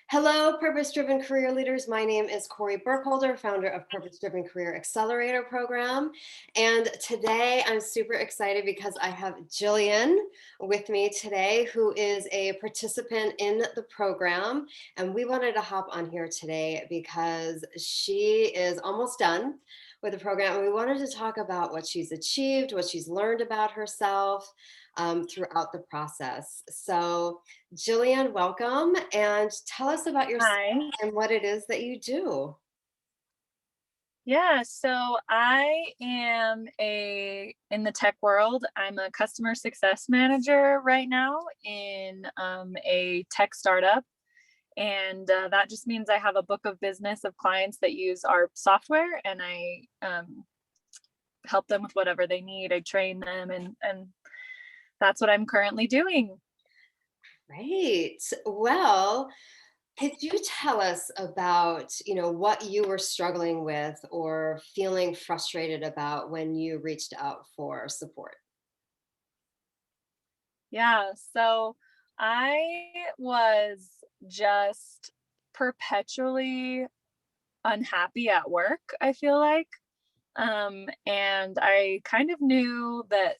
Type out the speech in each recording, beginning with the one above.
Hello, Purpose Driven Career Leaders. My name is Kori Burkholder, founder of Purpose Driven Career Accelerator Program. And today I'm super excited because I have Jillian with me today, who is a participant in the program. And we wanted to hop on here today because she is almost done with the program. And we wanted to talk about what she's achieved, what she's learned about herself throughout the process. So, Jillian, welcome and tell us about yourself Hi. and what it is that you do. Yeah, so I am in the tech world. I'm a customer success manager right now in a tech startup, and that just means I have a book of business of clients that use our software, and I help them with whatever they need. I train them, and that's what I'm currently doing. Great. Well, could you tell us about, what you were struggling with or feeling frustrated about when you reached out for support? Yeah, so I was just perpetually unhappy at work, I feel like. And I kind of knew that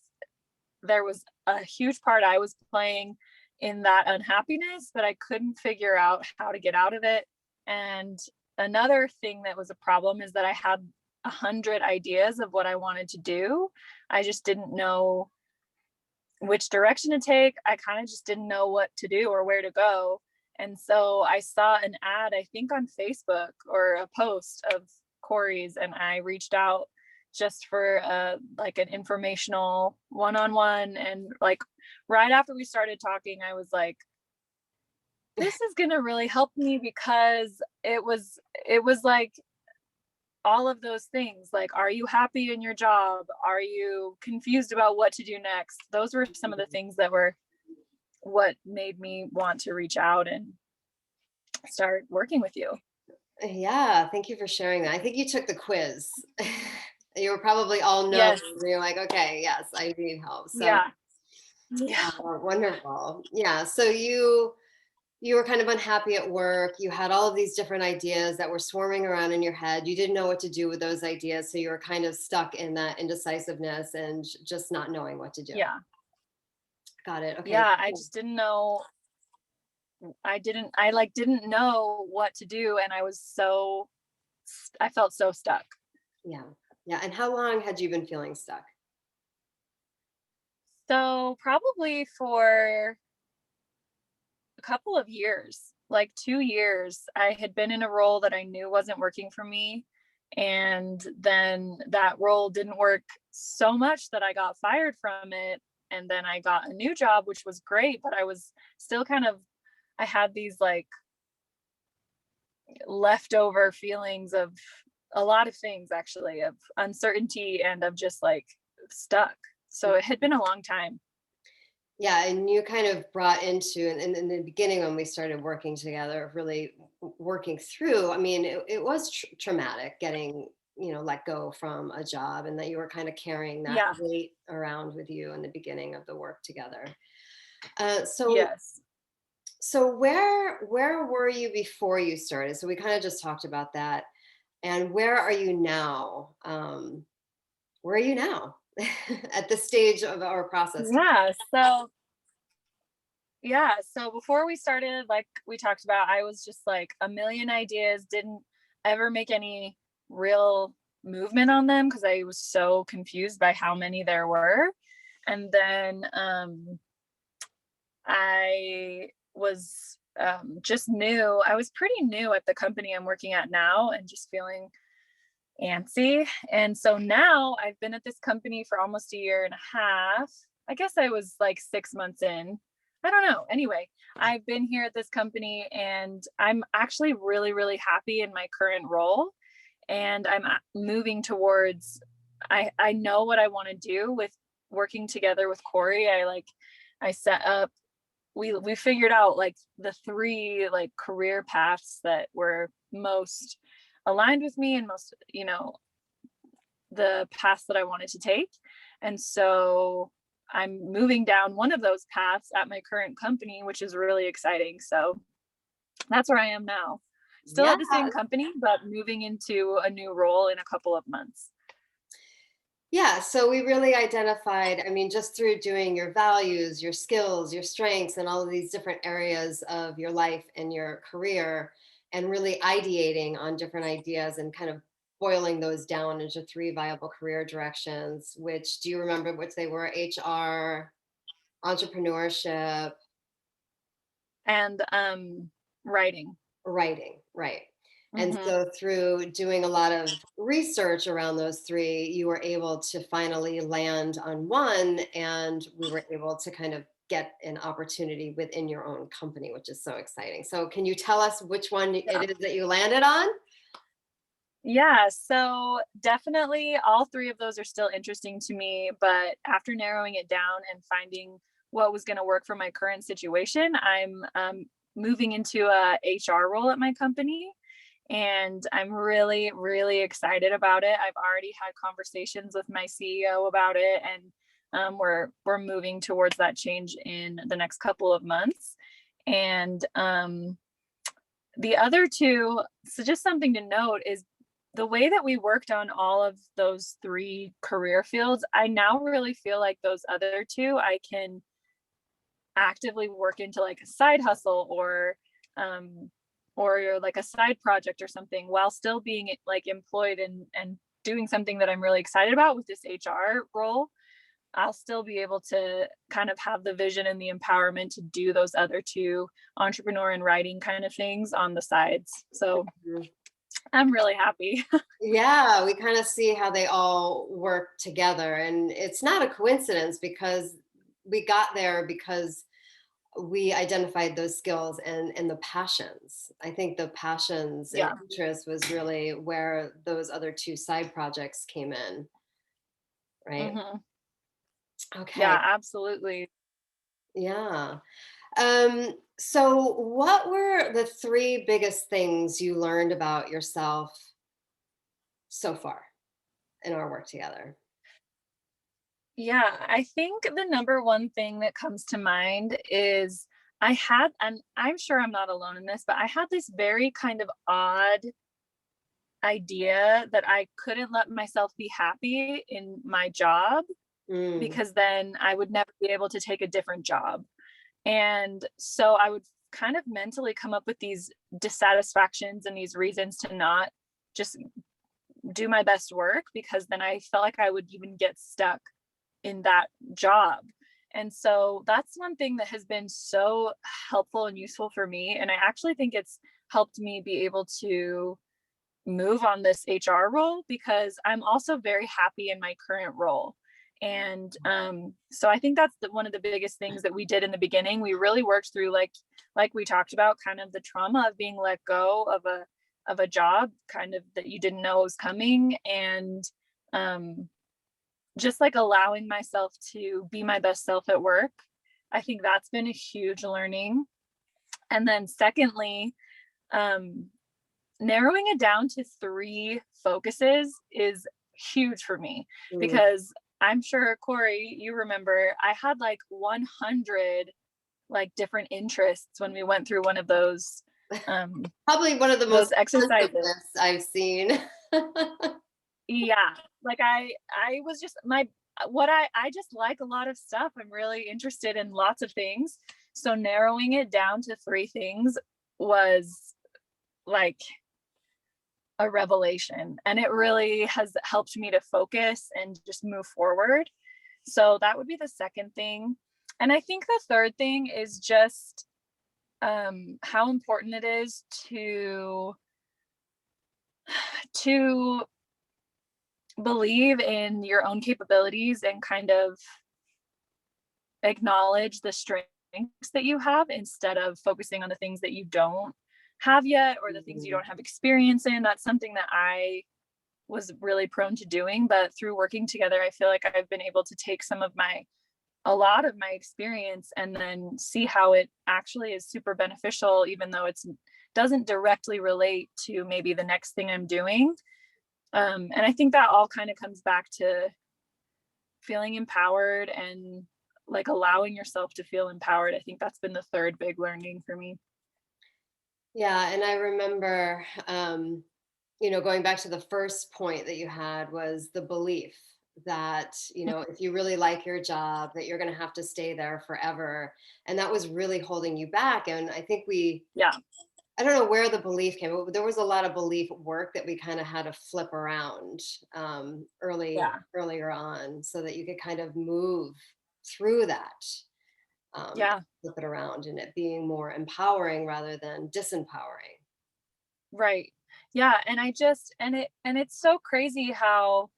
there was a huge part I was playing in that unhappiness, but I couldn't figure out how to get out of it. And another thing that was a problem is that I had 100 ideas of what I wanted to do. I just didn't know which direction to take. I kind of just didn't know what to do or where to go. And so I saw an ad, I think on Facebook or a post of Kori's, and I reached out just for like an informational one-on-one. And like right after we started talking, I was like, this is gonna really help me because it was like all of those things, like, are you happy in your job, are you confused about what to do next? Those were some of the things that were what made me want to reach out and start working with you. Yeah, thank you for sharing that. I think you took the quiz. You were probably all no. Yes. You're like, okay, yes, I need help. So, Yeah. Yeah. yeah, wonderful. Yeah, so you were kind of unhappy at work. You had all of these different ideas that were swarming around in your head. You didn't know what to do with those ideas, so you were kind of stuck in that indecisiveness and just not knowing what to do. Yeah. Got it. Okay. Yeah, I just didn't know. I didn't know what to do, and I felt so stuck. Yeah. Yeah. And how long had you been feeling stuck? So probably for a couple of years, like 2 years, I had been in a role that I knew wasn't working for me, and then that role didn't work so much that I got fired from it, and then I got a new job, which was great, but I was still kind of I had these, like, leftover feelings of a lot of things actually, of uncertainty and of just, like, stuck. So it had been a long time. Yeah, and you kind of brought into in the beginning when we started working together, really working through. I mean, it was traumatic getting let go from a job, and that you were kind of carrying that Yeah. weight around with you in the beginning of the work together. So Yes. where were you before you started? So we kind of just talked about that, and where are you now? Where are you now at this stage of our process? Yeah, so before we started, like we talked about, I was just like a million ideas, didn't ever make any real movement on them because I was so confused by how many there were. And then I was just new. I was pretty new at the company I'm working at now and just feeling antsy. And so now I've been at this company for almost a year and a half. I guess I was like 6 months in. I don't know. Anyway, I've been here at this company and I'm actually really, really happy in my current role. And moving towards, I know what I want to do with working together with Kori. I set up, we figured out like the three like career paths that were most aligned with me and most, the paths that I wanted to take. And so I'm moving down one of those paths at my current company, which is really exciting. So that's where I am now. Still Yeah. at the same company, but moving into a new role in a couple of months. Yeah, so we really identified, I mean, just through doing your values, your skills, your strengths, and all of these different areas of your life and your career, and really ideating on different ideas and kind of boiling those down into three viable career directions, which do you remember which they were? HR, entrepreneurship, And writing. writing, right. And Hmm. so through doing a lot of research around those three, you were able to finally land on one, and we were able to kind of get an opportunity within your own company, which is so exciting. So can you tell us which one Yeah. it is that you landed on? Yeah, so definitely all three of those are still interesting to me, but after narrowing it down and finding what was going to work for my current situation, I'm moving into a HR role at my company, and I'm really, really excited about it. I've already had conversations with my CEO about it, and we're moving towards that change in the next couple of months. And the other two, so just something to note is the way that we worked on all of those three career fields, I now really feel like those other two I can actively work into like a side hustle um or like a side project or something while still being like employed and doing something that I'm really excited about with this HR role. I'll still be able to kind of have the vision and the empowerment to do those other two entrepreneur and writing kind of things on the sides. So Mhm. I'm really happy. Yeah, we kind of see how they all work together. And it's not a coincidence because we got there because we identified those skills and the passions. I think the passions and Yeah. interest was really where those other two side projects came in, right? Hmm. Okay. Yeah, absolutely. Yeah. So what were the three biggest things you learned about yourself so far in our work together? Yeah, I think the number one thing that comes to mind is and I'm sure I'm not alone in this, but I had this very kind of odd idea that I couldn't let myself be happy in my job Mm, because then I would never be able to take a different job. And so I would kind of mentally come up with these dissatisfactions and these reasons to not just do my best work because then I felt like I would even get stuck in that job. And so that's one thing that has been so helpful and useful for me. And I actually think it's helped me be able to move on this HR role because I'm also very happy in my current role. And so I think that's one of the biggest things that we did in the beginning. We really worked through like we talked about, kind of the trauma of being let go of a job, kind of that you didn't know was coming, and um, just like allowing myself to be my best self at work. I think that's been a huge learning. And then secondly, um, narrowing it down to three focuses is huge for me mm. because I'm sure Kori, you remember I had like 100 like different interests when we went through one of Probably one of the most those expensive exercises. lists I've seen. Yeah, like I was just my what I just like a lot of stuff. I'm really interested in lots of things. So narrowing it down to three things was like a revelation, and it really has helped me to focus and just move forward. So that would be the second thing. And I think the third thing is just how important it is to believe in your own capabilities and kind of acknowledge the strengths that you have instead of focusing on the things that you don't have yet or the things you Mhm. don't have experience in. That's something that I was really prone to doing, but through working together I feel like I've been able to take a lot of my experience and then see how it actually is super beneficial even though it's doesn't directly relate to maybe the next thing I'm doing. And I think that all kind of comes back to feeling empowered and like allowing yourself to feel empowered. I think that's been the third big learning for me. Yeah, and I remember, going back to the first point that you had was the belief that, if you really like your job, that you're going to have to stay there forever. And that was really holding you back. And I think Yeah, I don't know where the belief came, but there was a lot of belief work that we kind of had to flip around yeah, earlier on so that you could kind of move through that, yeah, flip it around and it being more empowering rather than disempowering. right. Yeah, and I just and it's so crazy how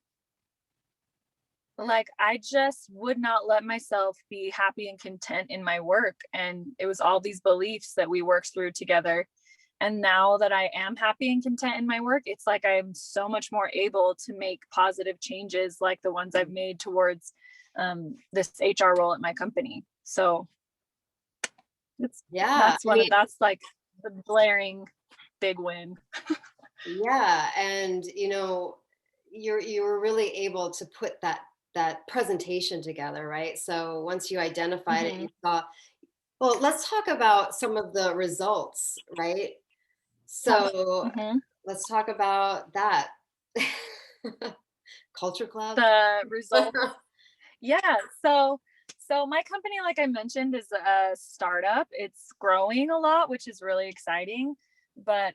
like I just would not let myself be happy and content in my work, and it was all these beliefs that we worked through together. And now that I am happy and content in my work, it's like I'm so much more able to make positive changes like the ones I've made towards this HR role at my company. So it's Yeah, I mean, that's like the blaring big win. yeah, and you were really able to put that presentation together, right? So once you identified it, Hmm. you saw, well, let's talk about some of the results, right? So Hmm. let's talk about that. Culture Club. The results. Yeah. So my company, like I mentioned, is a startup. It's growing a lot, which is really exciting. But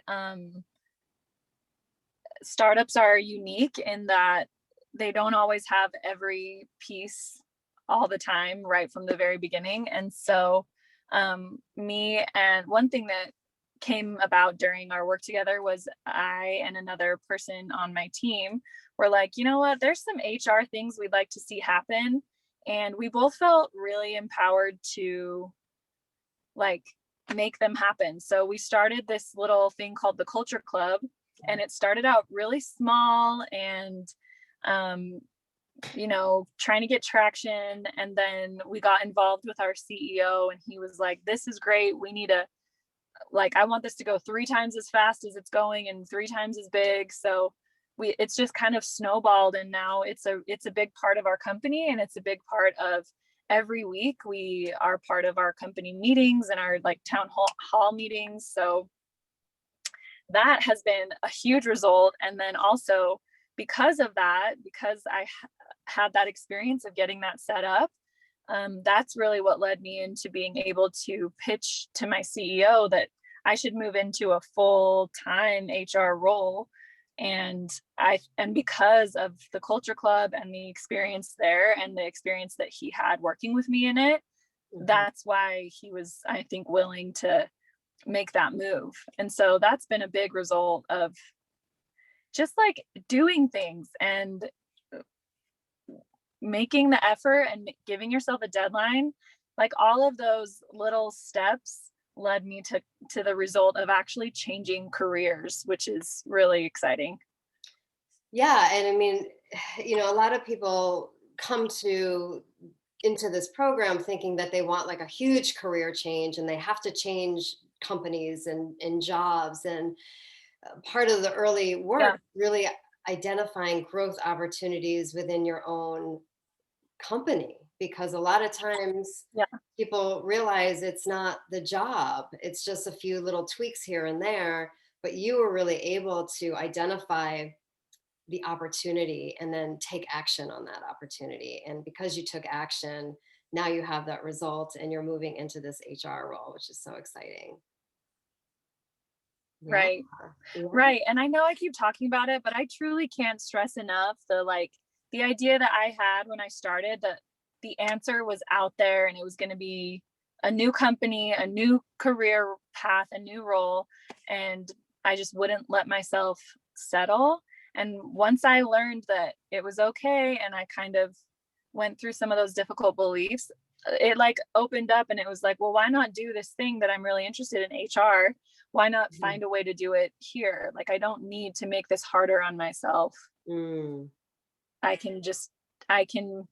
startups are unique in that they don't always have every piece all the time right from the very beginning. And so me and one thing that came about during our work together was I and another person on my team were like, you know what, there's some HR things we'd like to see happen. And we both felt really empowered to like make them happen. So we started this little thing called the Culture Club, and it started out really small and um, trying to get traction. And then we got involved with our CEO, and he was like, "This is great. We need a like I want this to go 3 times as fast as it's going and 3 times as big." So it's just kind of snowballed, and now it's a big part of our company, and it's a big part of every week we are part of our company meetings and our like town hall meetings. So that has been a huge result. And then also because of that, because had that experience of getting that set up, that's really what led me into being able to pitch to my CEO that I should move into a full-time HR role. And because of the Culture Club and the experience there and the experience that he had working with me in it, Mhm. that's why he was, I think, willing to make that move. And so that's been a big result of just like doing things and making the effort and giving yourself a deadline. Like all of those little steps led me to the result of actually changing careers, which is really exciting. Yeah, and I mean, a lot of people come into this program thinking that they want like a huge career change and they have to change companies and jobs. And part of the early work Yeah. really identifying growth opportunities within your own company, because a lot of times Yeah. people realize it's not the job, it's just a few little tweaks here and there, but you were really able to identify the opportunity and then take action on that opportunity. And because you took action, now you have that result and you're moving into this HR role, which is so exciting. Yeah. Right. Yeah. Right. And I know I keep talking about it, but I truly can't stress enough the idea that I had when I started that the answer was out there and it was going to be a new company, a new career path, a new role. And I just wouldn't let myself settle. And once I learned that it was okay and I kind of went through some of those difficult beliefs, it like opened up and it was like, well, why not do this thing that I'm really interested in HR? Why not Mhm. find a way to do it here? Like, I don't need to make this harder on myself. Mm, I can just, I can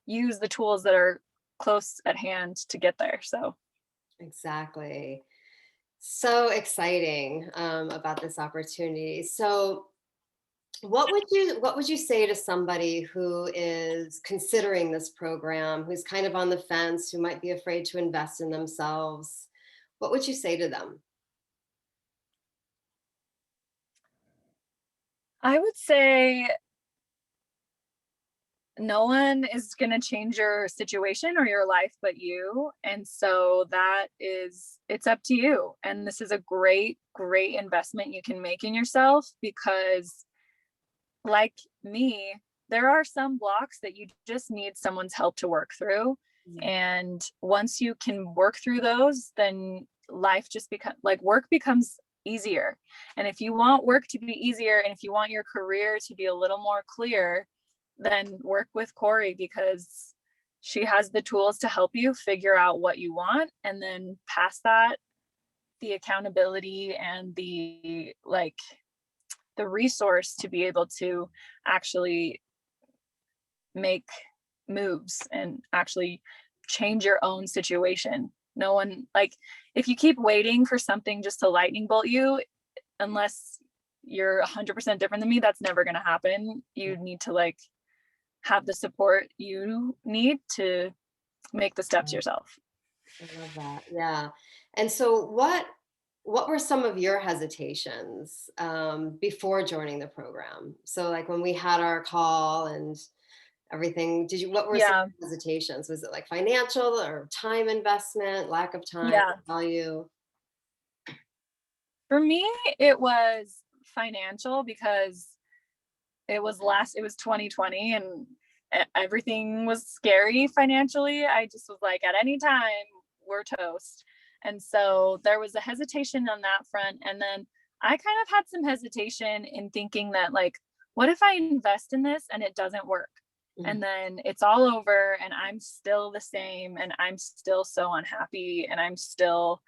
use the tools that are close at hand to get there. So, exactly. So exciting about this opportunity. So, what would you say to somebody who is considering this program, who's kind of on the fence, who might be afraid to invest in themselves? What would you say to them? I would say no one is going to change your situation or your life but you. And so it's up to you. And this is a great investment you can make in yourself because, like me, there are some blocks that you just need someone's help to work through. Mm. And once you can work through those, then life just becomes like work becomes easier. And if you want work to be easier and if you want your career to be a little more clear, then work with Kori because she has the tools to help you figure out what you want and then past that, the accountability and the resource to be able to actually make moves and actually change your own situation. No one, like, if you keep waiting for something just to lightning bolt you, unless you're 100% different than me, that's never going to happen. You need to like have the support you need to make the steps yourself. I love that. Yeah. And so what were some of your hesitations before joining the program? So like when we had our call and everything, what were some Yeah. hesitations? Was it like financial or time investment, lack of time, Yeah. value? For me, it was financial because it was 2020 and everything was scary financially. I just was like, at any time, we're toast. And so there was a hesitation on that front. And then I kind of had some hesitation in thinking that, like, what if I invest in this and it doesn't work? Mhm. And then it's all over and I'm still the same and I'm still so unhappy and I'm still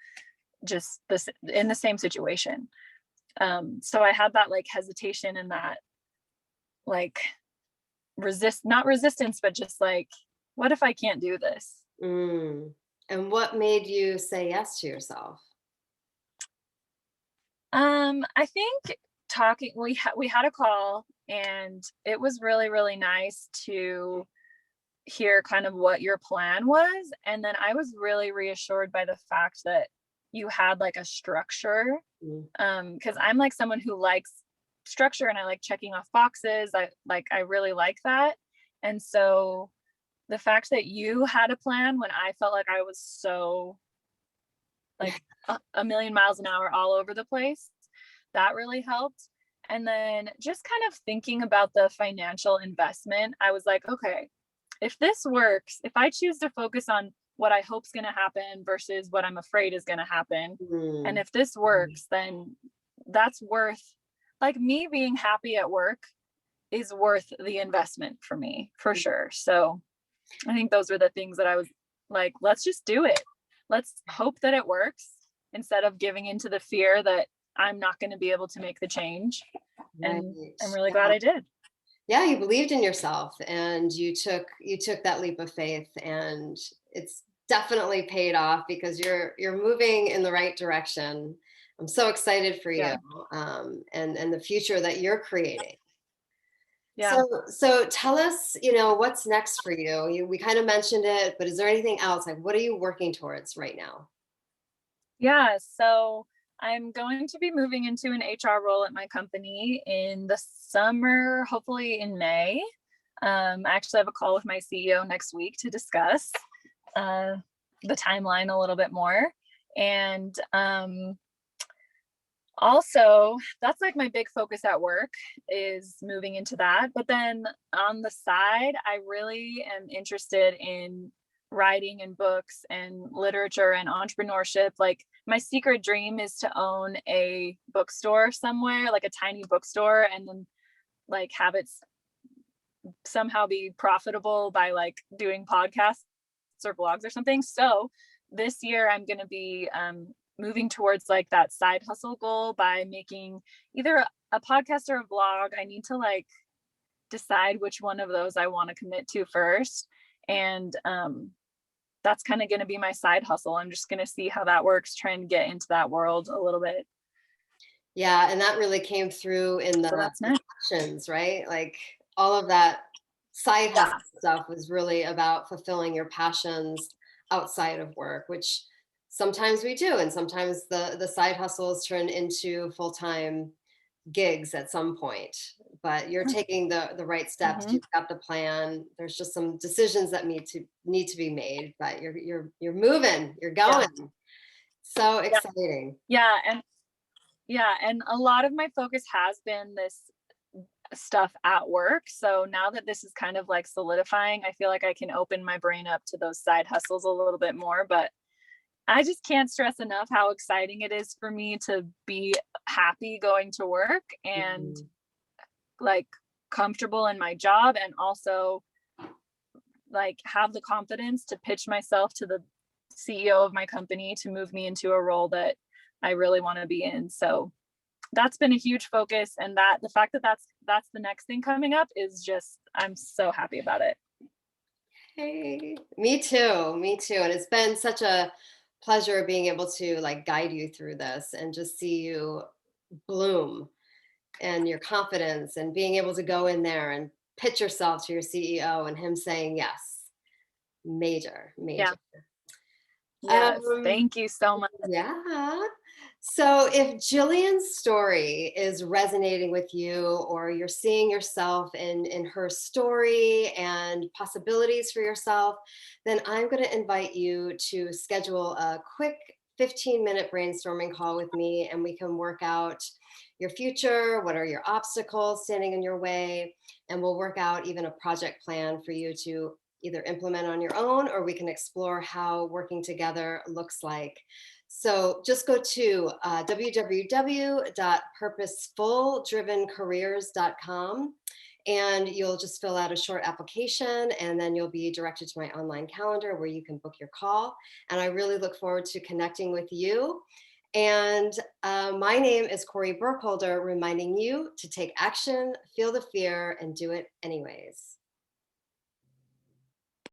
just this in the same situation. So I had that like hesitation and that like not resistance, but just like, what if I can't do this? Mm. And what made you say yes to yourself? I think talking we had a call and it was really nice to hear kind of what your plan was, and then I was really reassured by the fact that you had like a structure. Mm. Because I'm like someone who likes structure and I like checking off boxes. I really like that. And so the fact that you had a plan when I felt like I was so like a million miles an hour all over the place, that really helped. And then just kind of thinking about the financial investment, I was like, okay, if this works, if I choose to focus on what I hope's going to happen versus what I'm afraid is going to happen, and Mm. if this Mhm. works, then that's worth, like, me being happy at work is worth the investment for me, for sure. So I think those were the things that I was like, let's just do it. Let's hope that it works instead of giving into the fear that I'm not going to be able to make the change. Right. And I'm really glad I did. Yeah, you believed in yourself and you took that leap of faith, and it's definitely paid off because you're moving in the right direction. I'm so excited for Yeah. you, and the future that you're creating. Yeah. So tell us, what's next for you? We kind of mentioned it, but is there anything else? Like, what are you working towards right now? Yeah. So I'm going to be moving into an HR role at my company in the summer, hopefully in May. I actually have a call with my CEO next week to discuss uh, the timeline a little bit more. And also, that's like my big focus at work is moving into that. But then on the side, I really am interested in writing and books and literature and entrepreneurship. Like, my secret dream is to own a bookstore somewhere, like a tiny bookstore, and then like have it somehow be profitable by like doing podcasts or blogs or something. So this year I'm going to be moving towards like that side hustle goal by making either a podcast or a blog. I need to like decide which one of those I want to commit to first. And that's kind of going to be my side hustle. I'm just going to see how that works, trying to get into that world a little bit. Yeah, and that really came through in So the that's next. actions, right? Like all of that side hustle Yeah. stuff was really about fulfilling your passions outside of work, which sometimes we do, and sometimes the side hustles turn into full-time gigs at some point, but you're taking the right steps. Mhm. You've got the plan. There's just some decisions that need to be made, but you're moving, you're Yeah. going. So Yeah. exciting. Yeah, and a lot of my focus has been this stuff at work. So now that this is kind of like solidifying, I feel like I can open my brain up to those side hustles a little bit more. But I just can't stress enough how exciting it is for me to be happy going to work and Mhm. like comfortable in my job, and also like have the confidence to pitch myself to the CEO of my company to move me into a role that I really want to be in. So that's been a huge focus, and that the fact that that's the next thing coming up is just, I'm so happy about it. Hey, me too. Me too. And it's been such a pleasure being able to like guide you through this and just see you bloom and your confidence and being able to go in there and pitch yourself to your CEO and him saying yes. Major, Yeah. major. Yes, Um, thank you so much. yeah. So if Jillian's story is resonating with you, or you're seeing yourself in her story and possibilities for yourself, then I'm going to invite you to schedule a quick 15-minute brainstorming call with me, and we can work out your future. What are your obstacles standing in your way? And we'll work out even a project plan for you to either implement on your own, or we can explore how working together looks like. So just go to www.purposefuldrivencareers.com, and you'll just fill out a short application, and then you'll be directed to my online calendar where you can book your call. And I really look forward to connecting with you. And my name is Kori Burkholder, reminding you to take action, feel the fear, and do it anyways.